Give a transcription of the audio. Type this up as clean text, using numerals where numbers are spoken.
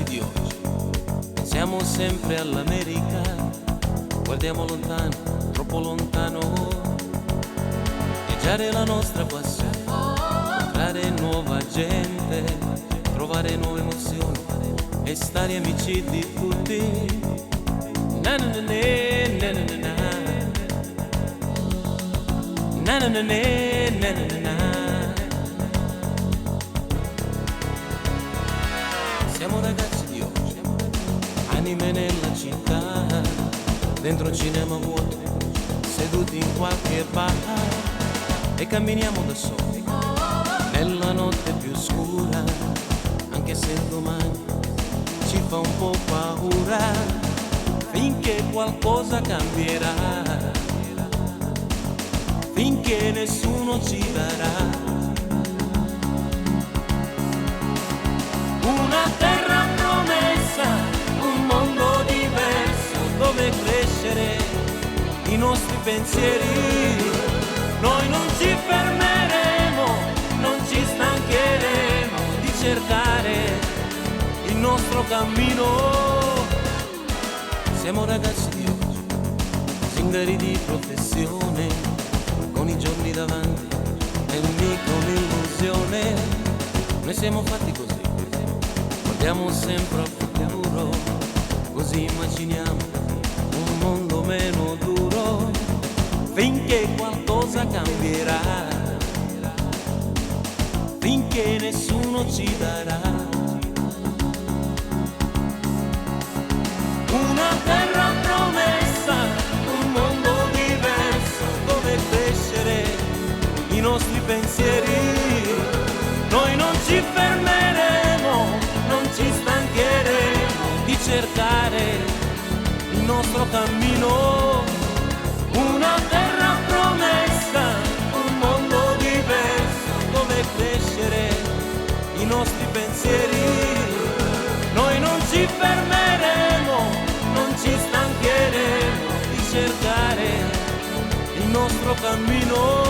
di oggi. Siamo sempre all'America, guardiamo lontano, troppo lontano. Viaggiare è la nostra passione, incontrare nuova gente, trovare nuove emozioni e stare amici di tutti. Na na na na na na na. Na na na na na na na. Siamo ragazzi di oggi, anime nella città, dentro un cinema vuoto, seduti in qualche bar e camminiamo da soli nella notte più scura, anche se domani ci fa un po' paura, finché qualcosa cambierà, finché nessuno ci darà una terra promessa, un mondo diverso dove crescere i nostri pensieri. Noi non ci fermeremo, non ci stancheremo di cercare il nostro cammino. Siamo ragazzi di oggi, zingari di professione, con i giorni davanti e mica un'illusione. Noi siamo fatti così, guardiamo sempre al futuro, così immaginiamo un mondo meno duro, finché qualcosa cambierà, finché nessuno ci darà una terra promessa, un mondo diverso dove crescere i nostri pensieri. Noi non ci fermeremo, non ci stancheremo di cercare il nostro cammino. Una terra promessa, un mondo diverso dove crescere i nostri pensieri. Noi non ci fermeremo, non ci stancheremo di cercare il nostro cammino.